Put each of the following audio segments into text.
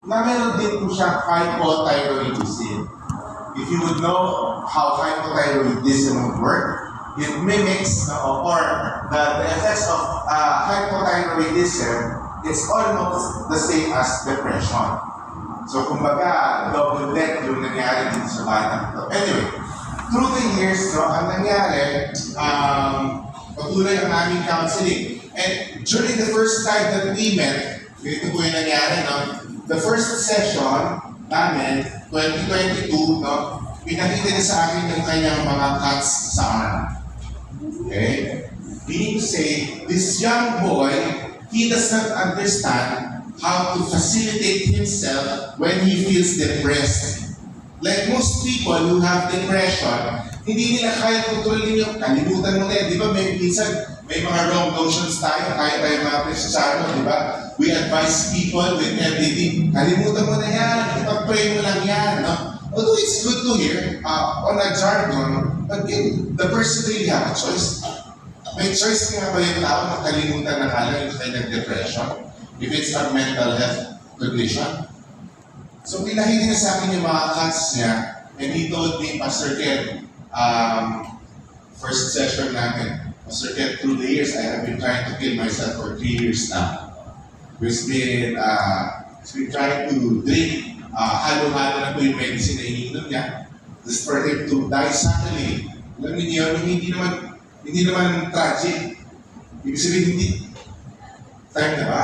na meron din po siya hypothyroidism. If you would know how hypothyroidism would work, it mimics or the effects of hypothyroidism is almost the same as depression. So kumbaga, double death yung nangyari dito sa batang ito. Anyway, through the years, ang nangyari, patuloy ang aming counseling. And during the first time that we met, ganito po yung nangyari, the first session namin, 2022, pinakita niya sa akin yung kanyang mga cuts sa arm. Okay? Meaning to say, this young boy, he does not understand how to facilitate himself when he feels depressed. Like most people who have depression, hindi nila kaya kontrolin yung kalimutan mo na yan. Di ba may mga wrong notions tayo, kaya tayo mga presasano, di ba? We advise people with everything. Kalimutan mo na yan, ipag-pray mo lang yan. No? Although it's good to hear on a jargon, but the person really have a choice. May choice nga ba yung tao na kalimutan na kala yung kanyang depression? If it's a mental health condition. So pinahili na sa akin yung mga cuts niya, and he told me, Pastor Ken, first session natin, Pastor Ken, through the years, I have been trying to kill myself for 3 years now. He's been trying to drink, halo-halo na po yung medicine na iniinom niya, just for him to die suddenly. Alam niyo, hindi naman tragic. Ibig sabihin, hindi. Time na ba?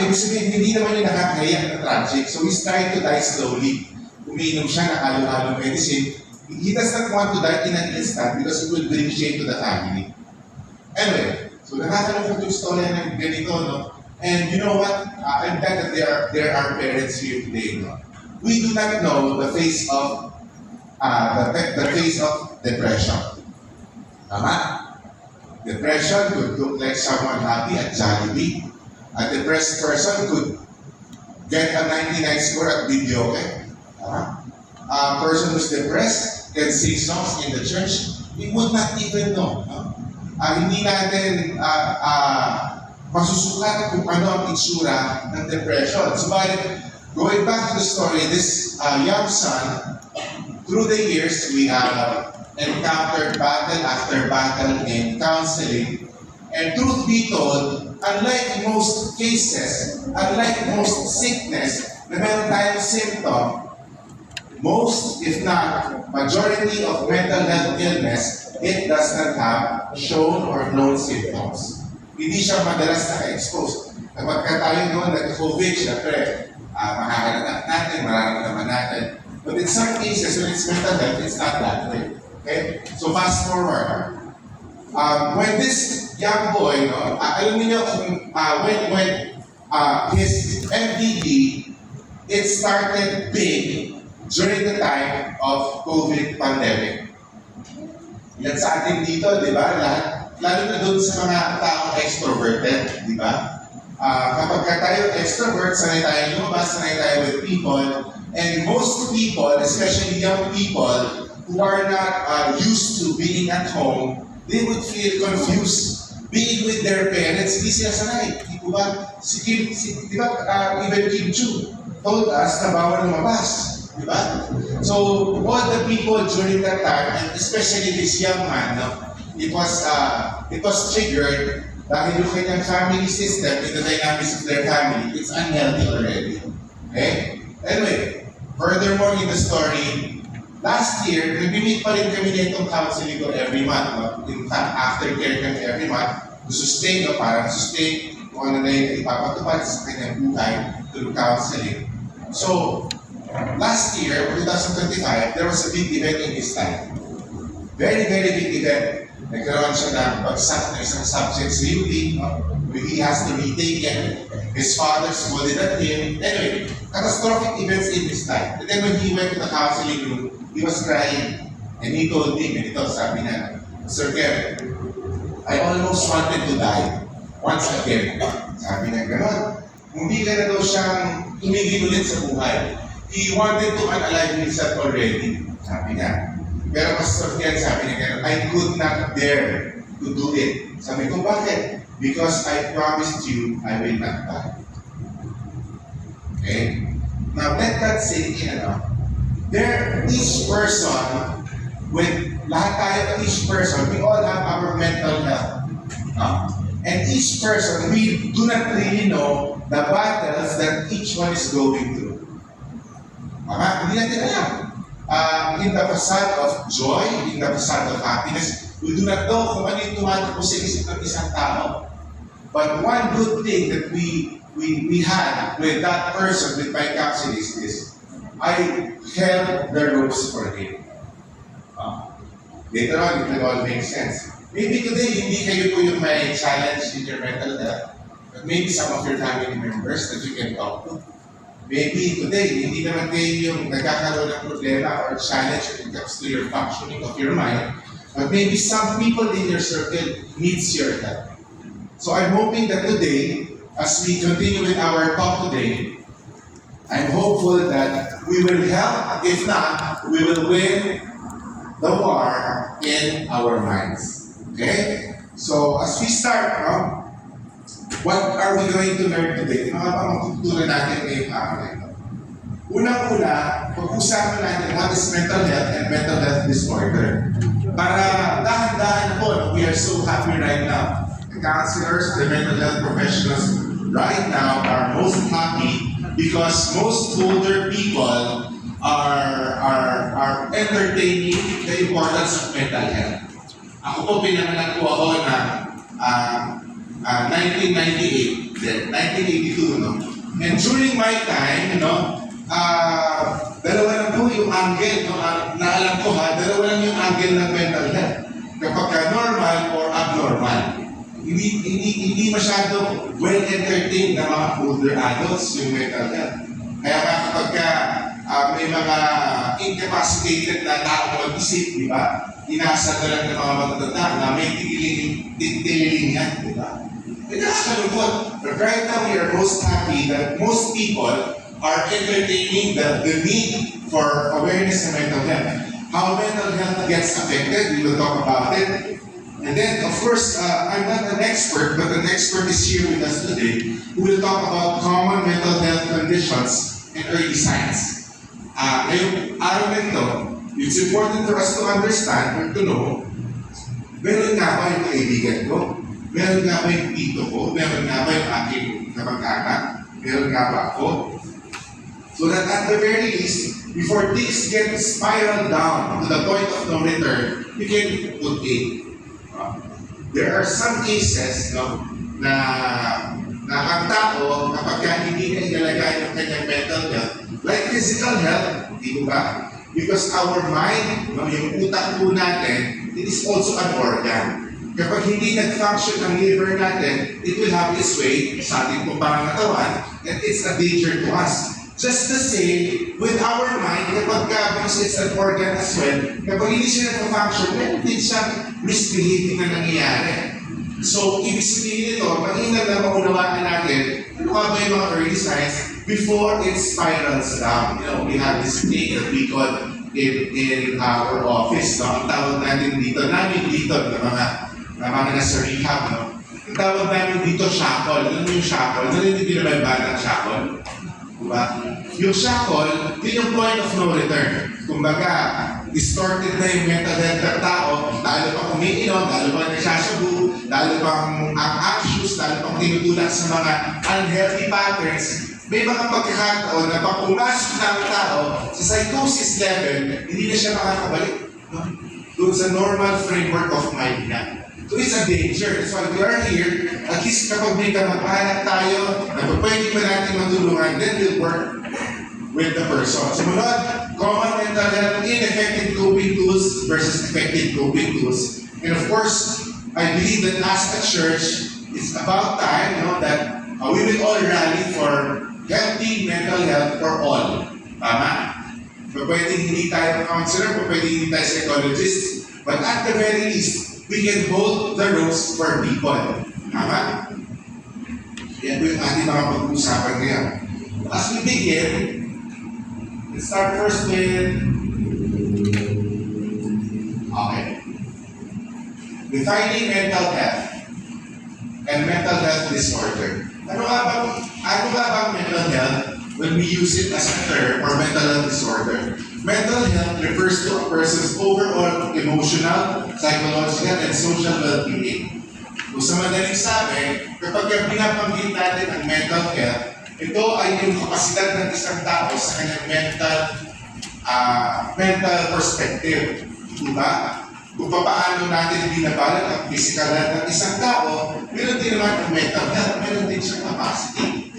Ibig sabihin, hindi naman yung nakakahiyak na tragic. So he's trying to die slowly. Umiinom siya ng halo-halo medicine. He does not want to die in an instant because it will bring shame to the family. Anyway, so nakakalungkot yung story ng ganito, no? And you know what? I'm glad that there are parents here today, no? We do not know the face of the face of depression. Tama? Depression could look like someone happy at Jollibee. A depressed person could get a 99 score at videoke. A person who's depressed can sing songs in the church. We would not even know. Hindi natin masusukat kung ano ang itsura ng depression. So, going back to the story, this young son, through the years, we have encountered battle after battle in counseling. And truth be told, unlike most cases, unlike most sickness na meron tayong symptom, most, if not, majority of mental health illness, it does not have shown or known symptoms. Hindi siya madalas na-expose. Kapag tayo noon nag-COVID, syempre, makakalanap natin, mararamdaman natin. But in some cases, when it's mental health, it's not that way. Okay? So fast forward. When this young boy, alam niyo kung when his MDD, it started big during the time of COVID pandemic. Yan sa atin dito, di ba? Lalo na doon sa mga taong extroverted, di ba? Kapag tayo extrovert, sanay tayo lumabas, sanay tayo with people, and most people, especially young people, who are not used to being at home, they would feel confused being with their parents. Hindi sila sanay. Di ba? Di ba, even Kim Chu told us na bawal lumabas. Di ba? So, all the people during that time, and especially this young man, it was triggered dahil yung kanyang family system, in the dynamics of their family, it's unhealthy already. Okay? Anyway, furthermore in the story, last year, nag-meet pa rin kami nitong counseling ko every month. In fact, aftercare kami every month to sustain, para sustain kung ano na yung ipapatupad sa kanyang buhay through counseling. So, last year, 2025, there was a big event in his life. Very, very big event. Nagkaroon siya ng bagsak na isang subject sa UP. He has to retake it. His father scolded at him. Anyway, catastrophic events in his life. And then when he went to the counseling room, he was crying. And he told me, ganito, sabi niya, Sir Kev, I almost wanted to die once again. Sabi niya, gano'n. Hindi ka na daw siyang tumigil ulit sa buhay. He wanted to unalive himself already. Sabi niya. Pero Pastor Ken, sabi niya gano'n, I could not dare to do it. Sabi ko, bakit? Because I promised you I will not die. Okay? let that sink in, each person, each person, we all have our mental health. And each person, we do not really know the battles that each one is going through. Hindi natin alam. In the facade of joy, in the facade of happiness, we do not know kung ano yung tumatakbo sa isip ng isang tao. But one good thing that we had with that person, with my counselors, is I held the ropes for him. Later on, it will all make sense. Maybe today, hindi kayo po yung may challenge in your mental health, but maybe some of your family members that you can talk to. Maybe today, hindi naman kayo yung nagkakaroon ng problema or challenge when it comes to your functioning of your mind, but maybe some people in your circle needs your help. So I'm hoping that today, as we continue with our talk today, I'm hopeful that we will help. If not, we will win the war in our minds. Okay? So as we start, what are we going to learn today? Mga pamatutunan natin ngayong araw na ito. Unang-una, pag-usapan natin what is mental health and mental health disorder. Para dahan-dahan po, we are so happy right now. The counselors, the mental health professionals right now are most happy because most older people are entertaining the importance of mental health. Ako po, pinanganak po ako na 1998, then 1982, no? And during my time, dalawa lang po yung angle, naalam ko dalawa lang yung angle ng mental health. Kapag normal or abnormal. Hindi masyado well-entertained na mga older adults yung mental health. Kaya kapag may mga incapacitated na tao mag-isip, di ba? Inasa na lang ng mga matatanda na may tililing yan, di ba? Nakakalungkot. But right now, we are most happy that most people are entertaining the need for awareness of mental health. How mental health gets affected, we will talk about it. And then, of course, I'm not an expert, but an expert is here with us today who will talk about common mental health conditions and early signs. Ngayong araw na ito, it's important for us to understand or to know, meron nga ba yung kaibigan ko? Meron nga ba yung tito ko? Meron nga ba yung aking kamag-anak? Meron nga ba ako? So that at the very least, before things get spiral down to the point of no return, we can put in. There are some cases na ang tao, kapag hindi na inalagay ng kanyang mental health, like physical health, di ba? Because our mind, yung utak po natin, it is also an organ. Kapag hindi nag-function ang liver natin, it will have its way sa ating pangangatawan, and it's a danger to us. Just the same with our mind, because it's an organ as well, kapag hindi siya nag-function, meron din siyang misbehaving na nangyayari. So, ibig sabihin ito, mainam na maunawaan natin, ano nga ba yung mga early signs before it spirals down. We have this thing that we call in our office, ang tawag natin dito na mga nasa rehab, ang tawag namin dito shackle. Ano yung shackle? Narinig din naman ba ng shackle? Diba? Yung shackle, yun yung point of no return. Kumbaga, distorted na yung mental health ng tao, lalo pang umiinom, lalo pang nagsasabu, lalo pang anxious, lalo pang tinutulak sa mga unhealthy patterns. May mga pagkakataon na pag pumasok na ang tao sa psychosis level, hindi na siya makakabalik doon sa normal framework of mind niya. So it's a danger. That's why we are here. At least kapag may kamag-anak tayo, na pwede pa natin matulungan, then we'll work with the person. Sumunod, common mental health, ineffective coping tools versus effective coping tools. And of course, I believe that as a church, it's about time that we will all rally for healthy mental health for all. Tama? Pwedeng hindi tayo counselor, pwedeng hindi tayo psychologist, but at the very least, we can hold the ropes for people. Tama? Yan po yung ating mga pag-uusapan ngayon. As we begin, let's start first with... Okay. Defining mental health and mental health disorder. Ano nga bang mental health when we use it as a term or mental health disorder. Mental health refers to a person's overall emotional, psychological, and social well-being. Kung sa madaling sabi, kapag binabanggit natin ang mental health, ito ay yung kapasidad ng isang tao sa kanyang mental perspective. Diba? Kung paano natin binabalot ang physical health ng isang tao, meron din naman ang mental health, meron din siyang capacity.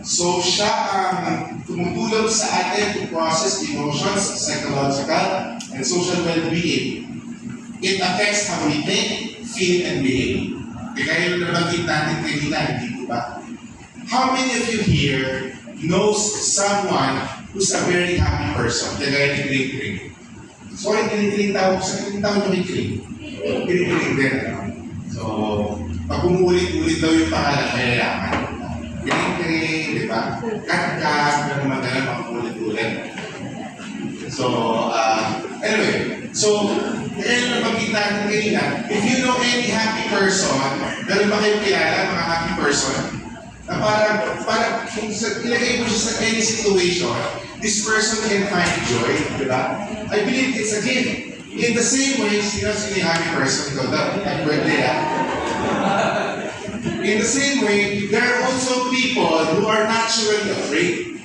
So, siya ang tumutulong sa atin to process emotions, psychological, and social well-being. It affects how we think, feel, and behave. Kaya yung nabanggit natin kanina, hindi po ba? How many of you here knows someone who's a very happy person? Kaya ni Kring-Kring. Sorry, Kring-Kring tawag sa Kring-Kring tawag ni Kring. Kring-Kring din. So, pag umulit-ulit daw yung pangalan, kaya yaman. Kring-Kring, di ba? Kat-kat, na naman na lang ulit-ulit. So, anyway, so, kaya yung nabanggit natin kanina, if you know any happy person, meron ba kayong kilala mga happy person? Na parang kung ilagay mo siya sa any situation, this person can find joy, di ba? I believe it's a gift. In the same way, sino yung happy person ko? Happy birthday, In the same way, there are also people who are naturally afraid.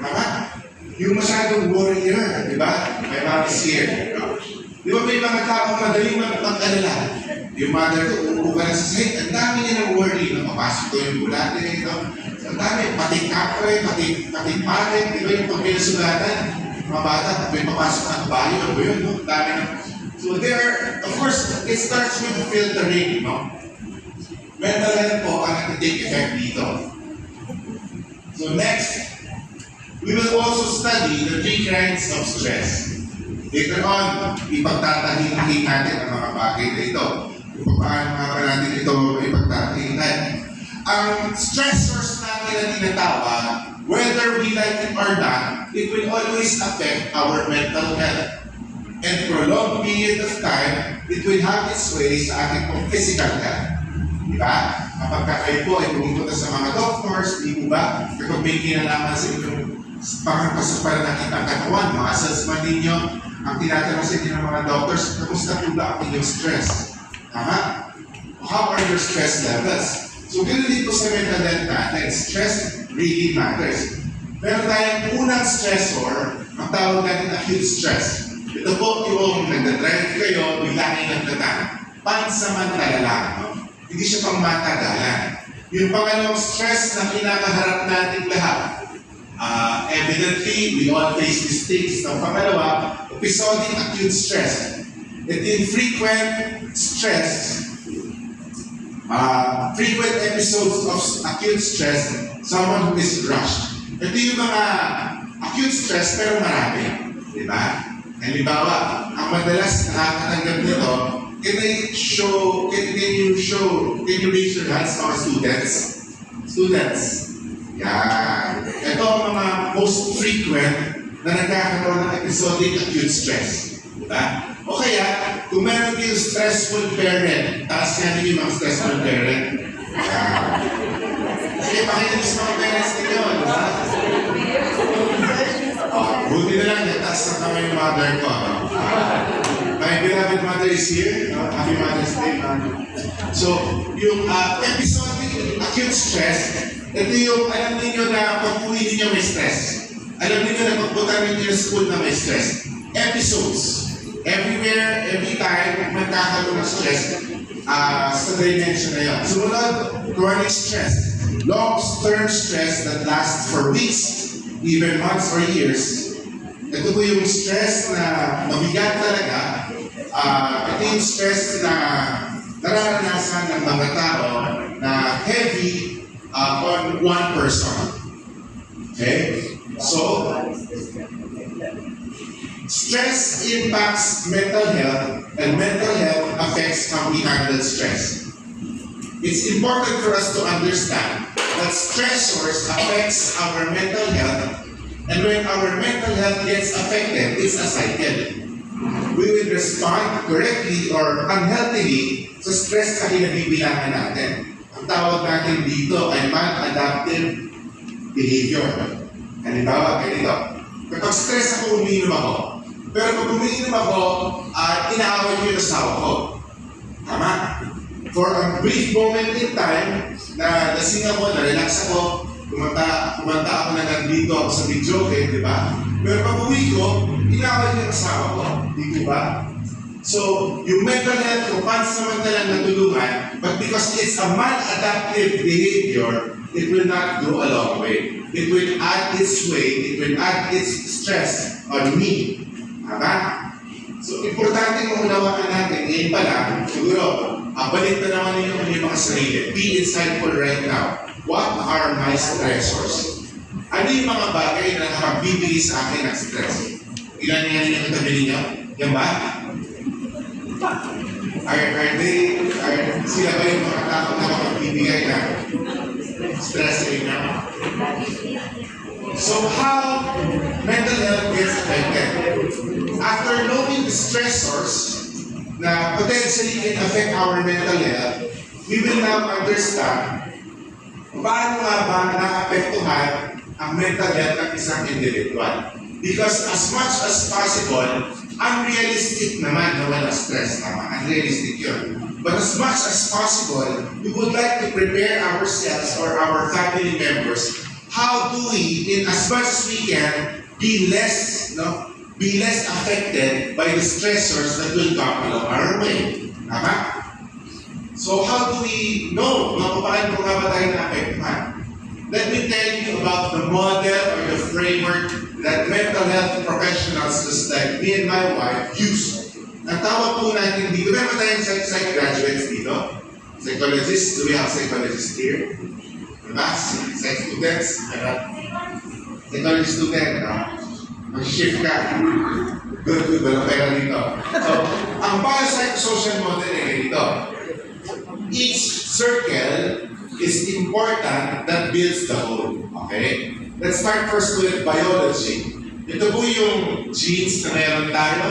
Tama? Yung masyadong warrior, di ba? My mom is here. Di ba may mga tao madaling mag-alala? Yung mother ko, uupo ka na sa site, ang dami niya ng worry. Napapasok ko yung bulate, ang dami, pati kapre, pati pare, di ba yung pagpinasugatan? Mga bata, may papasok na bayo, ano ba yun? Ang dami na. So there, of course, it starts with filtering, no? Mental health po ang nag-take effect dito. So next, we will also study the 3 kinds of stress. Later on, ipagtatahihin natin ang mga bagay na ito. Kung paano nga natin ito ipagtatahihin. Ang stressors natin na tinatawag, whether we like it or not, it will always affect our mental health. And for a long period of time, it will have its way sa ating physical health. Diba? Kapag kayo po ay pumunta sa mga doctors, di po ba? Kapag may kinalaman sa inyong pangkasapalan ng kitang katawan, muscles man ninyo, ang tinatanong sa inyo ng mga doctors, kamusta po ba ang inyong stress? Tama? How are your stress levels? So, ganoon dito sa mental health natin, stress really matters. Meron tayong unang stressor, ang tawag natin acute stress. Ito po yung nagdadrive kayo, bigla kayo nagdatang. Pansamantala lang, no? Hindi siya pang matagalan. Yung pangalawang stress na kinakaharap natin lahat. Evidently, we all face these things. Ang pangalawa, episodic acute stress. Ito yung frequent stress, frequent episodes of acute stress, someone who is rushed. Ito yung mga acute stress pero marami. Diba? Halimbawa, ang madalas nakakatanggap nito, can you raise your hands, mga students? Students. Yan. Ito ang mga most frequent na nagkakaroon ng episodic acute stress. Diba? O kaya, kung meron kayong stressful parent, taas nga niyo yung mga stressful parent. Sige, pakita niyo sa mga parents ninyo. Diba? Buti na lang, taas na kami yung mother ko. My beloved mother is here. Happy Mother's Day, Mother. So, yung episodic acute stress, ito yung alam niyo na pag-uwi niyo may stress. Alam niyo na pagpunta niyo sa school na may stress. Episodes. Everywhere, every time, magkakaroon ng stress sa dimension na yun. Sumunod, chronic stress. Long-term stress that lasts for weeks, even months or years. Ito po yung stress na mabigat talaga. Ito yung stress na nararanasan ng mga tao na heavy on one person. Okay? So, stress impacts mental health and mental health affects how we handle stress. It's important for us to understand that stressors affects our mental health, and when our mental health gets affected, it's a cycle. We will respond correctly or unhealthily sa stress na kinabibilangan natin. Ang tawag natin dito ay maladaptive behavior. Halimbawa, ganito. Kapag stress ako, umiinom ako. Pero pag umiinom ako, inaaway ko yung asawa ko. Tama? For a brief moment in time, na lasing ako, na-relax ako, kumanta ako na nandito ako sa video game, di ba? Pero pag uwi ko, inaaway ko yung asawa ko. Di ba? So, yung mental health ko, pansamantalang natulungan, but because it's a maladaptive behavior, it will not go a long way. It will add its weight, it will add its stress on me. Tama? So, importante mong unawaan natin, ngayon pa lang, siguro, balik na naman ninyo kung yung mga sarili. Be insightful right now. What are my stressors? Ano yung mga bagay na nakapagbibigay sa akin ng stress? Ilan nga rin ang katabi ninyo? Yan ba? Sila ba yung mga tao na makapagbibigay ng stress sa inyo? So how mental health gets affected? After knowing the stressors na potentially can affect our mental health, we will now understand paano nga ba naapektuhan ang mental health ng isang individual. Because as much as possible, unrealistic naman na wala stress, tama? Unrealistic yun. But as much as possible, we would like to prepare ourselves or our family members. How do we, in as much as we can, be less affected by the stressors that will come along our way? Tama? So how do we know kung paano nga ba tayo naapektuhan? Let me tell you about the model or the framework that mental health professionals just like me and my wife use. Ang tawag po natin dito, meron tayong psych graduates dito? Psychologists? Do we have psychologists here? Diba? Psych students? Psychology student, mag-shift ka. Good, walang pera dito. So, ang biopsychosocial model ay ganito. Each circle is important that builds the whole. Okay? Let's start first with biology. Ito po yung genes na meron tayo.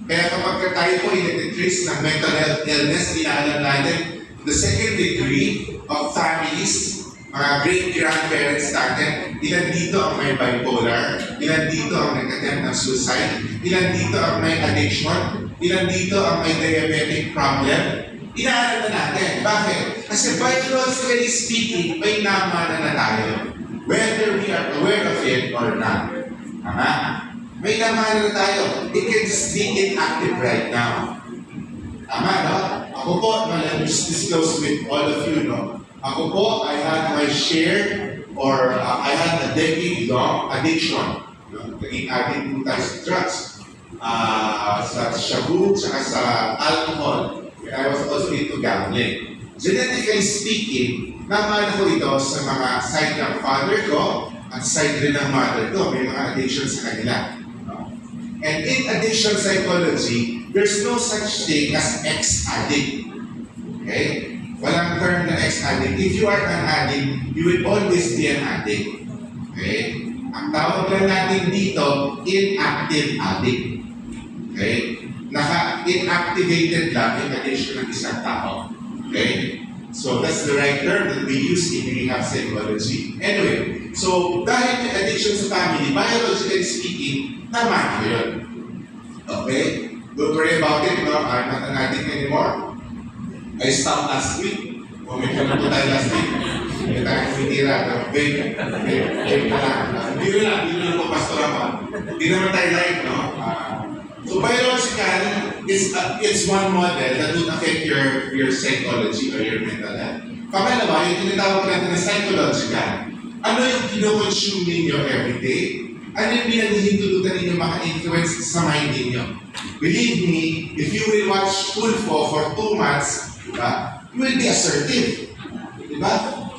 Kaya kapag tayo po i-decrease ng mental health illness, inaalam natin the second degree of families, mga great-grandparents natin, ilan dito ang may bipolar, ilan dito ang nag-attempt ng suicide, ilan dito ang may addiction, ilan dito ang may diabetic problem. Inaalam na natin. Bakit? Kasi biologically speaking, may namana na tayo. Whether we are aware of it or not. Tama? May namana na tayo. It can just be inactive right now. Tama, no? Ako po, let me just disclose with all of you, no? Ako po, I had my share or I had a decade-long addiction. No? Naging addict po tayo sa drugs. Sa shabu, tsaka sa alcohol. I was also into gambling. Genetically speaking, namana ko ito sa mga side ng father ko at side rin ng mother ko. May mga addiction sa kanila. And in addiction psychology, there's no such thing as ex-addict. Okay? Walang term na ex-addict. If you are an addict, you will always be an addict. Okay? Ang tawag lang natin dito, inactive addict. Okay? Naka-inactivated lang yung addiction ng isang tao. Okay? So that's the right term that we use in rehab psychology. Anyway, so dahil may addiction sa family, biologically speaking, tama ko yun. Okay? Don't worry about it, no? I'm not an addict anymore. I stopped last week. Umika na po tayo last week. Hindi tayo kumitira. Vape na lang. Hindi na po pastor ako. Hindi naman tayo live, no? So biological it's one model that would affect your psychology or your mental health. Pangalawa, yung tinatawag natin na psychological. Ano yung kino-consume ninyo everyday? Ano yung pinanihintulutan ninyo maka-influence sa mind ninyo? Believe me, if you will watch Tulfo for 2 months, diba, you will be assertive. Diba?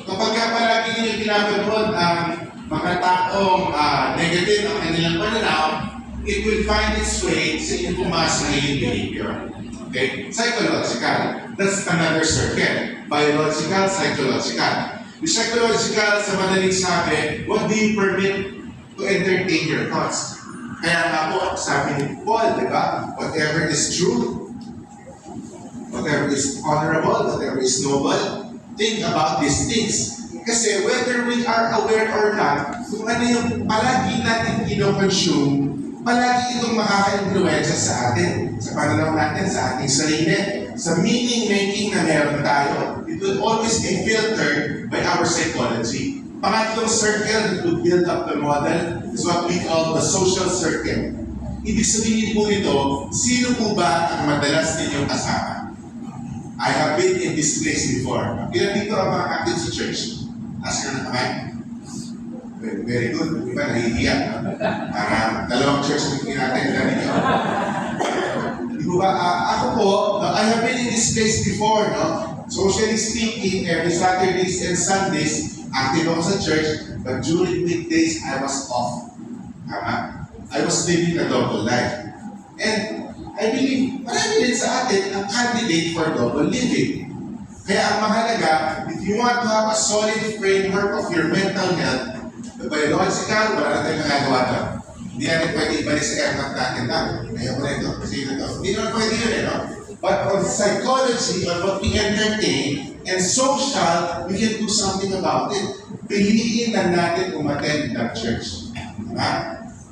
Kapag palagi ninyo pinapanood ang mga taong negative ang kanilang pananaw, it will find its way sa inyong pumasa na yung behavior. Okay? Psychological. That's another circle. Biological, psychological. The psychological, sa madaling sabi, what do you permit to entertain your thoughts? Kaya nga po, sabi ni Paul, di ba? Whatever is true, whatever is honorable, whatever is noble, think about these things. Kasi whether we are aware or not, kung ano yung palagi natin kino-consume, palagi itong makaka-influensya sa atin, sa pananaw natin, sa ating sarili, sa meaning-making na meron tayo. It will always be filtered by our psychology. Pangatlong circle to build up the model is what we call the social circle. Ibig sabihin po nito, sino po ba ang madalas ninyong kasama? I have been in this place before. Ilan dito ang mga active sa church? Ask ka na kamay. Very good. Iba nahihiya. Para dalawang church ang natin na ninyo. Di ba? Ako po, I have been in this place before. No? Socially speaking, every Saturdays and Sundays, active ako sa church, but during weekdays, I was off. Tama? I was living a double life. And I believe, marami din sa atin ang candidate for double living. Kaya ang mahalaga, if you want to have a solid framework of your mental health, the biological, wala na tayong magagawa doon. Hindi natin pwede ibalik sa aircraft natin na, ayaw ko na ito, kasi ito. Hindi naman pwede yun, no? But on psychology, on what we entertain, and social, we can do something about it. Piliin na natin umattend ng church. Diba?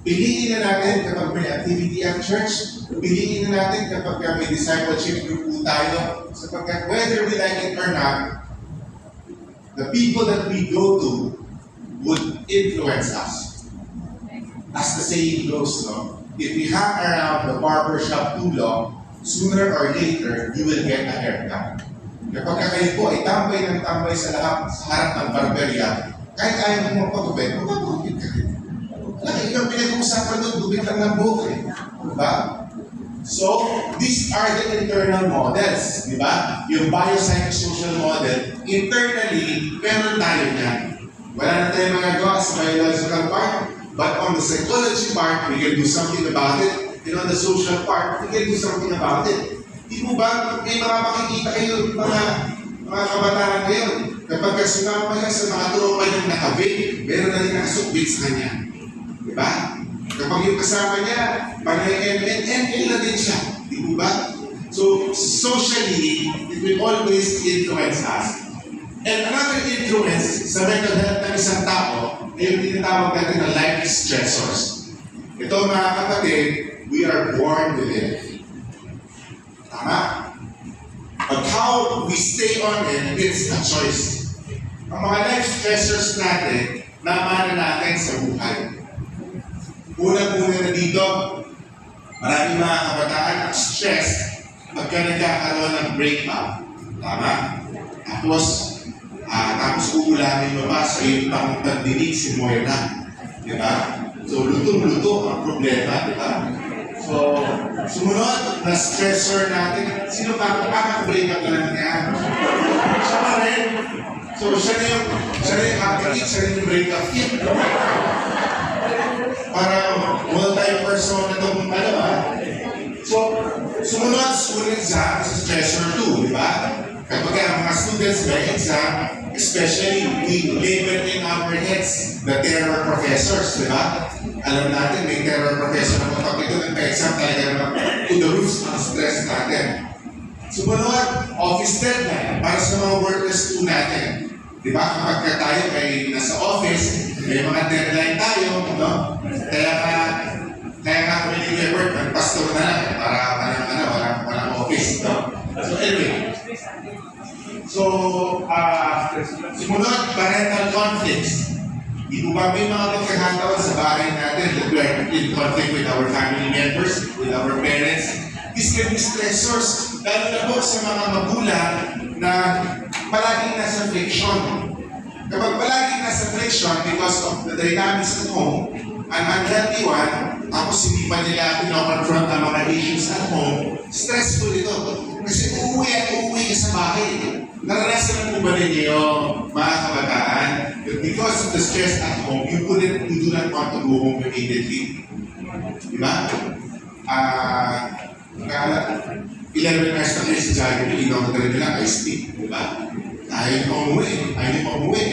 Piliin na natin kapag may activity ang church. Piliin na natin kapag may discipleship group po tayo. Sapagkat whether we like it or not, the people that we go to would influence us. As the saying goes, no? If you hang around the barbershop too long, sooner or later, you will get a haircut. Kapag kayo po ay tambay ng tambay sa harap ng barberya, kahit ayaw mo magpagupit, magpagupit ka rin. Laki yung pinag-uusapan doon, gupit lang ng buhok eh. Diba? So, these are the internal models, di ba? Yung biopsychosocial model, internally, meron tayo niyan. Wala na tayong magagawa sa biological part, but on the psychology part, we can do something about it. And on the social part, we can do something about it. Di mo ba, may mga makikita kayo, mga kabataan ngayon, kapag kasumama ka sa mga tropa niyang naka-vape, meron na rin nakasukbit sa kanya. Di ba? Kapag yung kasama niya, panay ML na din siya. Di mo ba? So, socially, it will always influence us. And another influence sa mental health ng isang tao ay yung tinatawag natin na life stressors. Ito mga kapatid, we are born with it. Tama? But how we stay on it, it's a choice. Ang mga life stressors natin, namana natin sa buhay. Unang-una na dito, maraming mga kabataan ang stress pagka nagkakaroon ng breakup. Tama? Tapos uulamin mo pa sa iyong pangtagdinig si Moira. Diba? So, lutong-luto ang problema, diba? So, sumunod na stressor natin, sino pa breakup na lang niya? Siya pa rin. So, siya na yung happy kid, siya rin yung breakup kid. Para multi-person na itong So, sumunod school exam is stressor 2, di ba? Kapag ang mga students may exam, especially we label in our heads the terror professors, di ba? Alam natin, may terror professor na kapag ito nagpa-exam talaga naman to the roots ng stress natin. Sumunod, office deadline para sa mga workers po natin. Di ba? Kapag tayo ay nasa office, may mga deadline tayo, no? Kaya nga kung hindi work, mag-pastor na lang para walang office, no? So anyway, sumunod, parental conflicts. Di po ba may mga pagkakataon sa bahay natin that we are in conflict with our family members, with our parents? These can be stressors, lalo na po sa mga magulang na palaging nasa friction. Kapag palaging nasa friction because of the dynamics at home, an unhealthy one, tapos hindi pa nila pinoconfront ang mga issues at home, stressful ito. Kasi uuwi ka sa bahay. Naranasan na po ba ninyo, mga kabataan, that because of the stress at home, you do not want to go home immediately? Diba? 11 hours na kayo sa Jollibee, ikaw na rin nila, iced tea. Diba? Ayaw pa umuwi.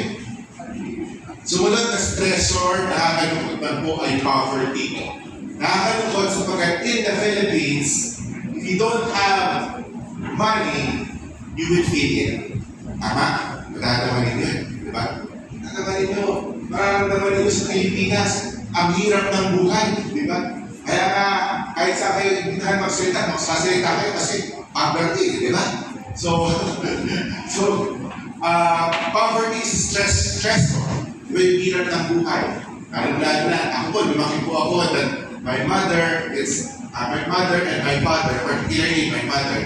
Sumunod na stressor, nakakalungkot man po ay poverty. Nakakalungkot sapagkat in the Philippines, if you don't have money, you will feel it. Tama? Matatawa ninyo yun, di ba? Mararamdaman ninyo sa Pilipinas, ang hirap ng buhay, di ba? Kaya nga, kahit sa kayo ibighan magsasalita kayo kasi poverty, di ba? So, poverty is stressful. Di ba yung hirap ng buhay? Lalo na, ako po, lumaki po ako that my mother and my father, particularly my mother,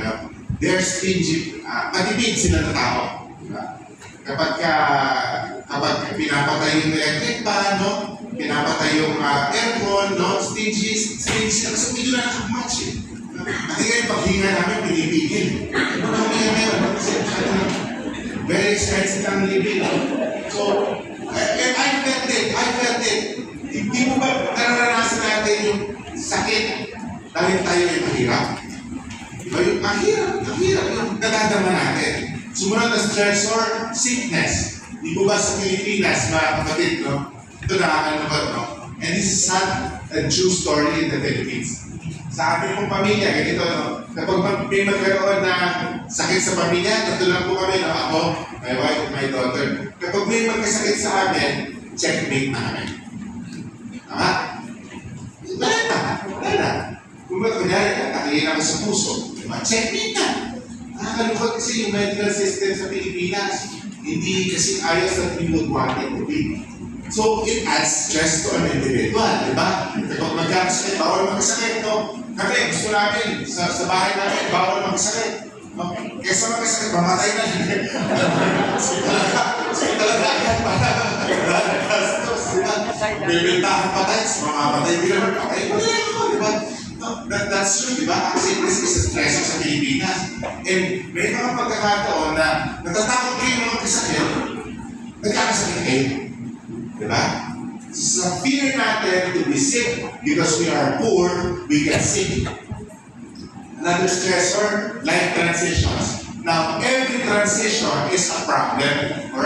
they're stingy, matipid sila na tao. Diba? Kapag pinapatay yung electric fan, no? Pinapatay yung aircon, no? Stingy sila kasi medyo na nakakmatch eh. At ngayon, paghinga namin, pinipigil. Ano na huminga ngayon? Kasi very expensive ang living. So, and I felt it. Hindi mo ba nararanasan natin yung sakit dahil tayo ay mahirap? Ang hirap yung nadadama natin. Sumunod na stressor, sickness. Di ba sa Pilipinas, mga kapatid, no? Ito nakakalungkot, no? And this is not a true story in the Philippines. Sa ating pong pamilya, ganito, no? Kapag may magkaroon na sakit sa pamilya, tatulong po kami, no? Ako, my wife, and my daughter. Kapag may magkasakit sa amin, checkmate na kami. Tama? Wala na. Kung ba't kunyari, nakain ako sa puso, checkmate na. Nakakalungkot kasi yung medical system sa Pilipinas, hindi kasi ayos that we would want it to be. So, it adds stress to an individual, di ba? Kapag magkakasakit, bawal magkasakit, no? Kami, gusto namin, sa bahay namin, bawal magkasakit. No? Kesa magkasakit, mamatay na. So talaga, para gastos, di ba? Bibintahan patay, mamamatay din naman. Okay, wala ako, di ba? That's true, di ba? Kasi this is a stress sa Pilipinas. And may mga pagkakataon na natatakot kayo ng magkasakit, nagkakasakit kayo. Di ba? Sa fear natin to be sick because we are poor, we get sick. Another stressor, life transitions. Now, every transition is a problem or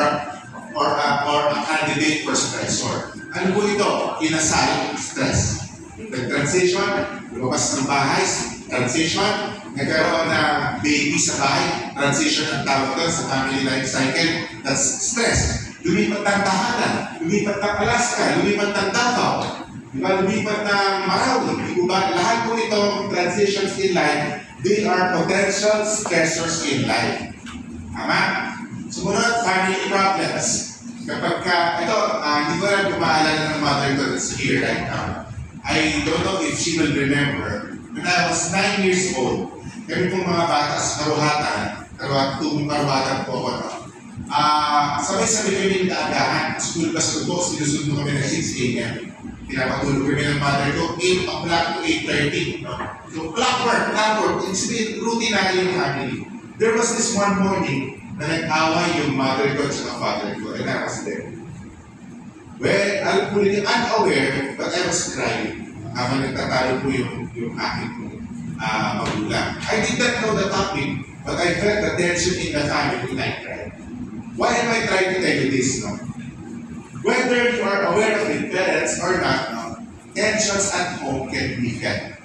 a candidate for stressor. Ano po ito? Inasal, stress. Transition, lumabas ng bahay, transition, nagkaroon ng baby sa bahay, transition ang tawag doon sa family life cycle, that's stress. Lumipat ng tahanan, lumipat ng Alaska, lumipat ng Davao, lumipat ng Marawi, lahat po itong transitions in life, they are potential stressors in life. Tama? Sumunod, family problems. Kapag ito, hindi ko alam kung maalala ng mother ko that's here right now. I don't know if she will remember, when I was 9 years old, kami pong mga bata sa tuwing karuhatan po ako, no? Sabay-sabay kami ng daagahan, school bus to bus, sinusundo kami ng 6 a.m. Pinapatulog kami ng mother ko, 8 o'clock to 8:30. No? So, clockwork, it's been routine na yung family. There was this one morning na nag-away yung mother ko at saka father ko, and I was there. Well, I was really unaware, but I was crying. Habang nagtatalo po yung aking magulang. I did not know the topic, but I felt the tension in the family and I cried. Why am I trying to tell you this? No? Whether you are aware of it, parents or not, no? Tensions at home can be felt.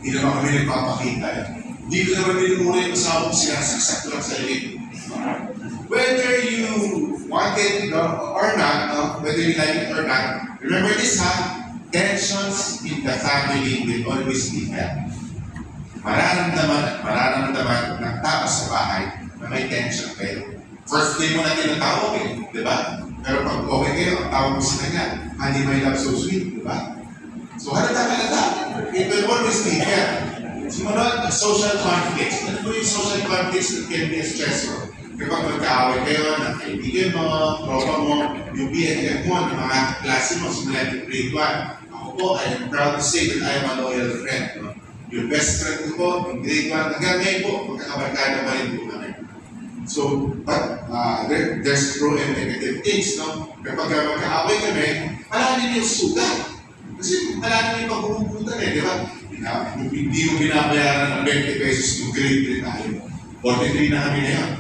Hindi naman kami nagpapakita. Hindi ko naman binumuna yung asawa ko sinasaksak ko lang sa liit. Whether you want it or not, whether you like it or not, remember this tensions in the family will always be felt. Mararamdaman ng tao sa bahay na may tension kayo. First day mo na tinatawag di ba? Pero pag okay kayo, ang tawag mo sa kanya, hindi my love so sweet, di ba? So halata. It will always be felt. Sumunod, social conflicts. Ano po yung social conflicts that can be a stressor? Kapag magkaaway kayo ng kaibigan mo, tropa mo, yung BFF mo, ng mga klase mo, simula ng grade 1. Ako po, I am proud to say that I am a loyal friend. No? Yung best friend ko po, yung grade 1, hanggang ngayon po, magkakabarkada pa rin po kami. So, but there's pro and negative things, no? Kapag magkaaway kami, alanin yung sugat. Kasi alanin yung pagbubutan di ba? Hindi mo binabayaran ng 20 pesos yung grade 3 tayo. 43 na kami ngayon.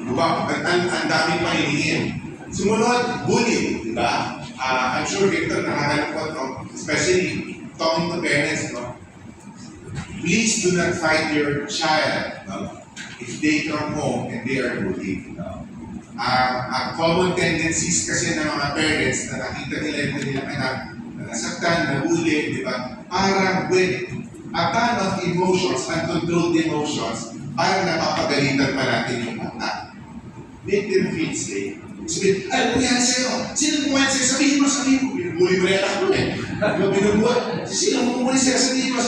Diba? Ang daming mahihingin. Sumunod, bullying, di ba? I'm sure Victor nakakalungkot, no? Especially talking to parents, no? Please do not fight your child, no? If they come home and they are bullied. No? Ang common tendencies kasi ng mga parents na nakita nila yung kanilang anak na nasaktan, nahuli, di ba? Parang with a ton of emotions, uncontrolled emotions, parang napapagalitan pa natin yung bata. Make them feel safe. Sabihin, ay, bumihan sa'yo. Sino bumihan sa'yo? Sabihin mo. Binubuli mo rin anak mo eh. Di ba, binubuhat? Sino bumuli sa'yo? Sabihin mo.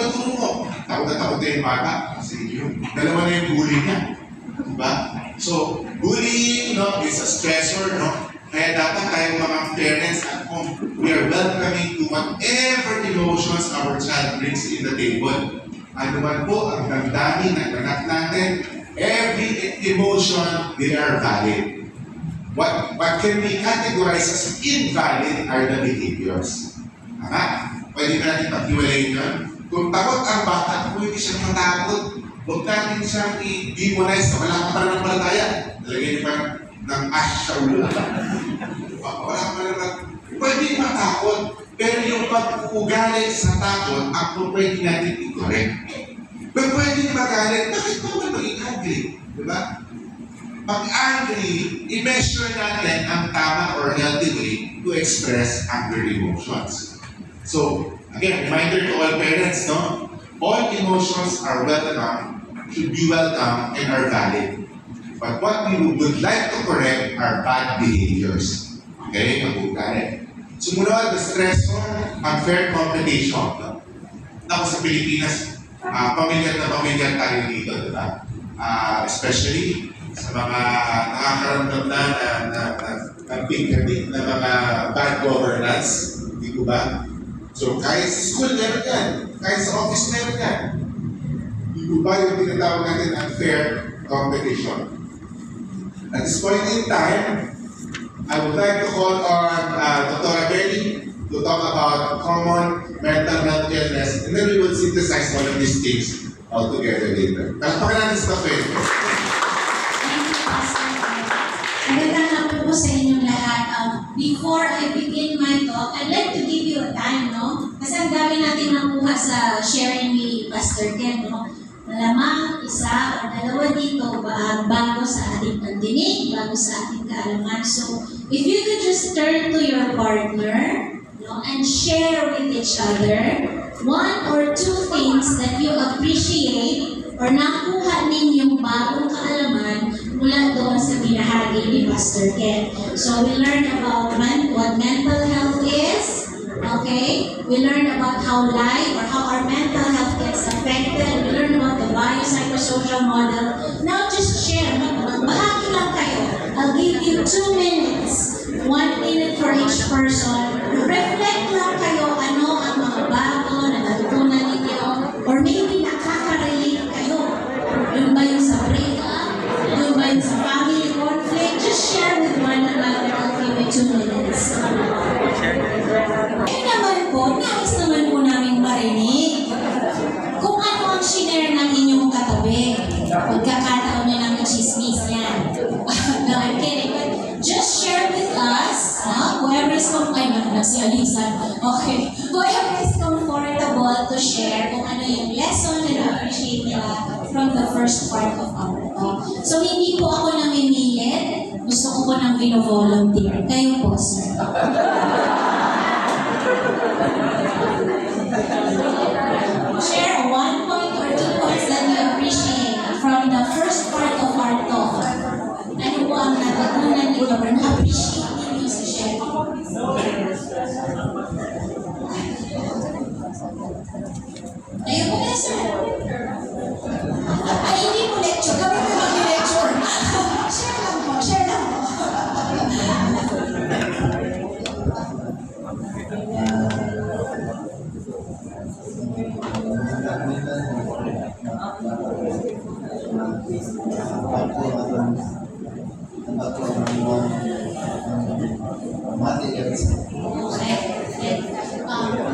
Ituro mo. Takot na takot na yung bata. Kasi yung dalawa na yung bully niya. Di ba? So, bullying, is a stressor, Kaya dapat tayong mga parents at home, we are welcoming to whatever emotions our child brings in the table. Ano man po ang damdamin ng anak natin, every emotion, they are valid. What can be categorized as invalid are the behaviors. Tama? Pwede natin paghiwalayin yun. Kung takot ang bata, kung hindi siya matakot, huwag natin siyang i-demonize na wala ka pa rin ng palataya. Talagay niyo pa ng ash sa ulo. Wala ka pa rin ng... Pwede matakot. Pero yung pag-uugali sa takot, ang pwede natin i-correct. Pero pwede niyo magalit, bakit pa ba maging angry? Diba? Pag angry, i-measure natin ang tama or healthy way to express angry emotions. So, again, reminder to all parents, all emotions are welcome, should be welcome, and are valid. But what we would like to correct are bad behaviors. Okay? Mag-ugali. Sumunod, the stressor, unfair competition. Ako sa Pilipinas, pamilyar na pamilyar tayo dito, diba? Especially sa mga nakakaramdam ng pink-a-pink na mga bad governance, di ko ba? So, kahit sa school, meron yan. Kahit sa office, meron yan. Di ko ba yung tinatawag natin unfair competition? At this point in time, I would like to call on Dr. Bernie to talk about common mental health illness, and then we will synthesize all of these things all together later. Palakpakan natin sa Dr. Magandang hapon po sa inyong lahat. Before I begin my talk, I'd like to give you a time, Kasi ang dami natin nakuha sa sharing ni Pastor Ken, Malamang isa o dalawa dito bago sa ating pagdinig, bago sa ating kaalaman. So, if you could just turn to your partner, and share with each other one or two things that you appreciate or nakuha ninyong bagong kaalaman mula doon sa binahagi ni Pastor Ken. So we learned about what mental health is. Okay? We learned about how life or how our mental health gets affected. We learned about the biopsychosocial model. Now just share. Bahagi lang kayo. I'll give you 2 minutes. 1 minute for each person. Reflect lang kayo ano ang mga bago na natutunan ninyo or maybe nakaka-relate kayo. Yun ba yung sa breakup? Yun ba yung sa family conflict? Just share with one another. I'll give you 2 minutes. Eh naman po, nais naman po namin marinig kung ano ang share ng inyong katabi. Pagkakataon nyo ng chismis yan. No, I'm kidding. But just share with us, whoever is si Alisan. Okay. Whoever is comfortable to share kung ano yung lesson na na-appreciate nila from the first part of our talk. So, hindi po ako namimilit. Gusto ko po nang vino-volunteer. Kayo po, sir. Share 1 point or 2 points that you appreciate from the first part of our talk. Ano po ang natutunan ninyo or na-appreciate ninyo sa share? Ayun po na, sir. Ay, hindi po lecture. Kami po mag-lecture. Share lang po, share lang po.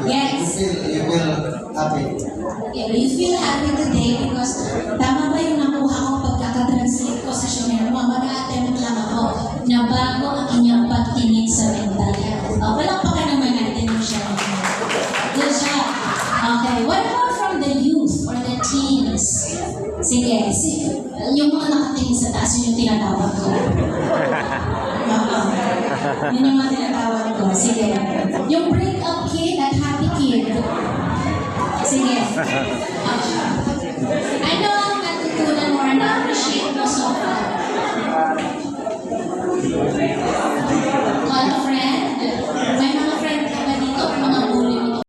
Yes. You feel happy. Yeah, you feel happy today because tama ba yung nakuha ko pagkaka-translate ko sa Shonero? Mag-a-attempt lang ako na bago ang inyong pagtingin sa mental health. Walang pa ka naman natin yung Shonero. Good job. Okay, what about from the youth or the teens? Sige. yung mga nakatingin sa taas, yun yung tinatawag ko. Oo. Yun yung mga tinatawag ko. Sige. Yung break up kid at happy kid. Sige.